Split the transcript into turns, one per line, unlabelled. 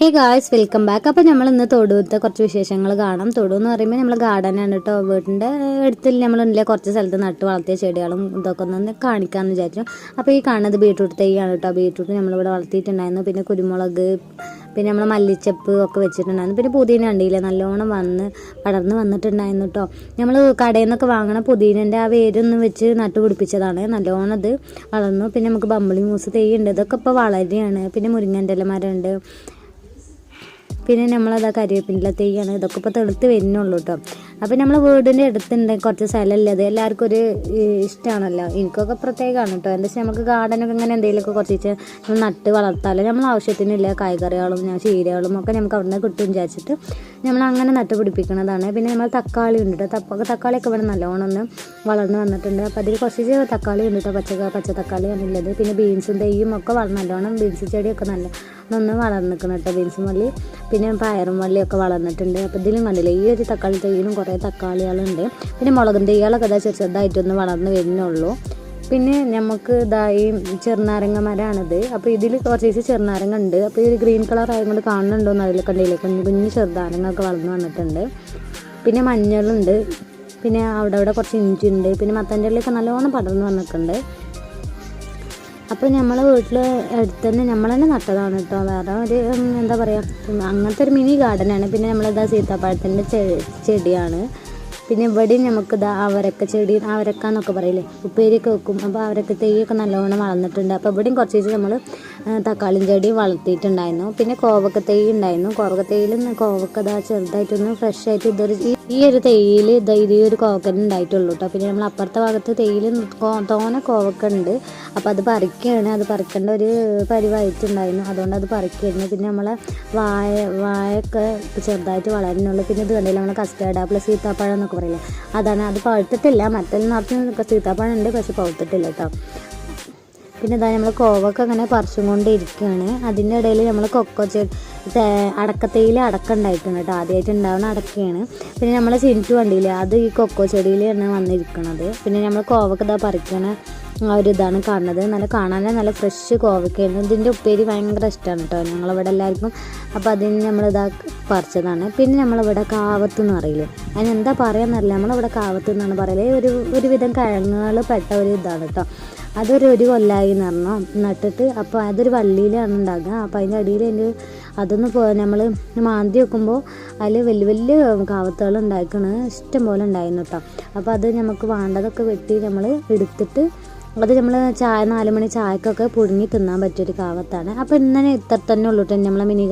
Hey guys, welcome back. അപ്പോൾ നമ്മൾ ഇന്ന് തൊടുത്തെ കുറച്ച് വിശേഷങ്ങൾ കാണാം. തൊടു എന്ന് പറയുമ്പോൾ നമ്മൾ ഗാർഡനാണ് കേട്ടോ. വീടിൻ്റെ അടുത്തിൽ നമ്മളില്ല കുറച്ച് സ്ഥലത്ത് നട്ട് വളർത്തിയ ചെടികളും ഇതൊക്കെ ഒന്ന് കാണിക്കാമെന്ന് വിചാരിച്ചു. അപ്പോൾ ഈ കാണുന്നത് ബീട്രൂട്ട് തൈയാണ് കേട്ടോ. ബീട്രൂട്ട് നമ്മളിവിടെ വളർത്തിയിട്ടുണ്ടായിരുന്നു. പിന്നെ കുരുമുളക്, പിന്നെ നമ്മൾ മല്ലിച്ചപ്പ് ഒക്കെ വെച്ചിട്ടുണ്ടായിരുന്നു. പിന്നെ പുതിന കണ്ടില്ലേ, നല്ലോണം പടർന്ന് വന്നിട്ടുണ്ടായിരുന്നു കേട്ടോ. നമ്മൾ കടയിൽ നിന്നൊക്കെ വാങ്ങണ പുതിനൻ്റെ ആ വേരൊന്ന് വെച്ച് നട്ട് പിടിപ്പിച്ചതാണ്. നല്ലോണം അത് വളർന്നു. പിന്നെ നമുക്ക് ബമ്പിളി മൂസ് തൈ ഉണ്ട്, ഇതൊക്കെ ഇപ്പോൾ വളരെയാണ്. പിന്നെ മുരിങ്ങൻ്റെ ഇലമരമുണ്ട്. പിന്നെ നമ്മളത് കരിവേപ്പിൻ്റെ തൈയാണ്. ഇതൊക്കെ ഇപ്പോൾ തെളുത്ത് വരുന്നുള്ളൂ കേട്ടോ. അപ്പോൾ നമ്മൾ വീടിൻ്റെ അടുത്തുണ്ട് കുറച്ച് സ്ഥലമല്ലേ, അത് എല്ലാവർക്കും ഒരു ഇഷ്ടമാണല്ലോ. എനിക്കൊക്കെ പ്രത്യേകമാണ് കേട്ടോ. എന്താ വെച്ചാൽ നമുക്ക് ഗാർഡനൊക്കെ ഇങ്ങനെ എന്തെങ്കിലുമൊക്കെ കുറച്ച് നമ്മൾ നട്ട് വളർത്താമല്ലോ. നമ്മൾ ആവശ്യത്തിനില്ല കായ്കറികളും ചീരകളും ഒക്കെ നമുക്ക് അവിടെ നിന്ന് കിട്ടും വിചാരിച്ചിട്ട് നമ്മൾ അങ്ങനെ നട്ട് പിടിപ്പിക്കുന്നതാണ്. പിന്നെ നമ്മൾ തക്കാളി ഉണ്ട് കേട്ടോ. തക്കാളിയൊക്കെ ഇവിടെ നല്ലോണം ഒന്ന് വളർന്ന് വന്നിട്ടുണ്ട്. അപ്പോൾ അതിൽ കുറച്ച് തക്കാളി ഉണ്ട് കേട്ടോ. പച്ച തക്കാളിയാണ് ഉള്ളത്. പിന്നെ ബീൻസും തെയ്യും ഒക്കെ നല്ലോണം ബീൻസ് ചെടിയൊക്കെ നന്ന് വളർന്നിക്കണം കേട്ടോ. ബീൻസും വള്ളി പിന്നെ പയറും വള്ളിയൊക്കെ വളർന്നിട്ടുണ്ട്. അപ്പോൾ ഇതിലും കണ്ടില്ലേ, ഈ ഒരു തക്കാളി തൈയിലും കുറേ തക്കാളികളുണ്ട്. പിന്നെ മുളകും തൈകളൊക്കെ ചെറുതായിട്ടൊന്ന് വളർന്ന് വരുന്നുള്ളൂ. പിന്നെ നമുക്ക് ഈ ചെറുനാരങ്ങ മരമാണിത്. അപ്പോൾ ഇതിൽ കുറച്ച് ചെറുനാരങ്ങ ഉണ്ട്. അപ്പോൾ ഈ ഒരു ഗ്രീൻ കളർ ആയതുകൊണ്ട് കാണുന്നുണ്ടോയെന്ന് അറിയില്ല. കണ്ടില്ലേ, കുഞ്ഞു ചെറുനാരങ്ങയൊക്കെ വളർന്ന് വന്നിട്ടുണ്ട്. പിന്നെ മഞ്ഞളുണ്ട്. പിന്നെ അവിടെ കുറച്ച് ഇഞ്ചി ഉണ്ട്. പിന്നെ മത്തൻ്റെ ഇലയൊക്കെ നല്ലോണം പടർന്ന് വന്നിട്ടുണ്ട്. അപ്പോൾ നമ്മളെ വീട്ടിൽ അടുത്ത് തന്നെ നമ്മൾ തന്നെ നട്ടതാണ് കേട്ടോ. വേറെ ഒരു എന്താ പറയുക, അങ്ങനത്തെ ഒരു മിനി ഗാർഡനാണ്. പിന്നെ നമ്മളിതാ സീതാപ്പഴത്തിൻ്റെ ചെടിയാണ്. പിന്നെ ഇവിടെയും നമുക്കിതാ അവരക്ക എന്നൊക്കെ പറയില്ലേ, ഉപ്പേരിയൊക്കെ വെക്കും. അപ്പോൾ അവരൊക്കെ തെയ്യൊക്കെ നല്ലോണം വളർന്നിട്ടുണ്ട്. അപ്പോൾ ഇവിടെയും കുറച്ച് നമ്മൾ തക്കാളി ചെടി വളർത്തിയിട്ടുണ്ടായിരുന്നു. പിന്നെ കോവക്ക തൈ ഉണ്ടായിരുന്നു. കോവക്ക തൈയിൽ കോവക്ക ചെറുതായിട്ടൊന്ന് ഫ്രഷ് ആയിട്ട് ഈ ഒരു തൈയിൽ ഈ ഒരു കോവക്കൻ ഉണ്ടായിട്ടുള്ളൂ കേട്ടോ. പിന്നെ നമ്മൾ അപ്പുറത്തെ ഭാഗത്ത് തൈയിൽ തോനെ കോവക്ക ഉണ്ട്. അപ്പോൾ അത് പറിക്കുകയാണ്. അത് പറിക്കേണ്ട ഒരു പരിവായിട്ടുണ്ടായിരുന്നു, അതുകൊണ്ട് അത് പറിക്കുകയായിരുന്നു. പിന്നെ നമ്മളെ വാഴയൊക്കെ ചെറുതായിട്ട് വളരുന്നുള്ളൂ. പിന്നെ ഇത് കണ്ടില്ല, നമ്മൾ കസ്റ്റേർഡ് ആപ്പിൾ സീതാപ്പഴം എന്നൊക്കെ പറയില്ലേ, അതാണ്. അത് പഴുത്തിട്ടില്ല. മറ്റൊരു നിറച്ച് സീതാപ്പഴം ഉണ്ട്, പക്ഷെ പഴുത്തിട്ടില്ല കേട്ടോ. പിന്നെ ഇതാ നമ്മൾ കോവക്ക അങ്ങനെ പറിച്ചും കൊണ്ടിരിക്കുകയാണ്. അതിൻ്റെ ഇടയിൽ നമ്മൾ അടക്കത്തൈയിൽ അടക്ക ഉണ്ടായിട്ടുണ്ട് കേട്ടോ. ആദ്യമായിട്ട് ഉണ്ടാവുന്ന അടക്കയാണ്. പിന്നെ നമ്മൾ ചിൻറ്റു കണ്ടില്ല, അത് ഈ കൊക്കോ ചെടിയിലാണ് വന്നിരിക്കുന്നത്. പിന്നെ നമ്മൾ കോവക്ക ഇതാ പറിക്കണ ആ ഒരു ഇതാണ് കാണുന്നത്. കാണാൻ നല്ല ഫ്രഷ് കോവക്കയായിരുന്നു. ഇതിൻ്റെ ഉപ്പേരി ഭയങ്കര ഇഷ്ടമാണ് കേട്ടോ ഞങ്ങളിവിടെ എല്ലാവർക്കും. അപ്പോൾ അതിന് നമ്മളിതാ പറിച്ചതാണ്. പിന്നെ നമ്മളിവിടെ കാവത്ത് എന്ന് പറയില്ലേ, അതിനെന്താ പറയാമെന്നറിയില്ല, നമ്മളിവിടെ കാവത്ത് എന്നാണ് പറയല്. ഒരുവിധം കിഴങ്ങുകൾ പെട്ട ഒരു ഇതാണ് കേട്ടോ. അതൊരു കൊല്ലമായി എന്ന് പറഞ്ഞു നട്ടിട്ട്. അപ്പോൾ അതൊരു വള്ളിയിലാണ് ഉണ്ടാകുക. അപ്പോൾ അതിൻ്റെ അടിയിൽ അതൊന്ന് നമ്മൾ മാന്തി വെക്കുമ്പോൾ അതിൽ വലിയ കാവത്തുകൾ ഉണ്ടായിക്കണ്, ഇഷ്ടം പോലെ ഉണ്ടായിരുന്നു കേട്ടോ. അപ്പോൾ അത് നമുക്ക് വേണ്ടതൊക്കെ വെട്ടി നമ്മൾ എടുത്തിട്ട് അത് നമ്മൾ 4 മണി ചായക്കൊക്കെ പുഴുങ്ങി തിന്നാൻ പറ്റിയൊരു കാവത്താണ്. അപ്പോൾ ഇന്നലെ ഇത്ര തന്നെ ഉള്ളൂ കേട്ടോ നമ്മളെ മിനി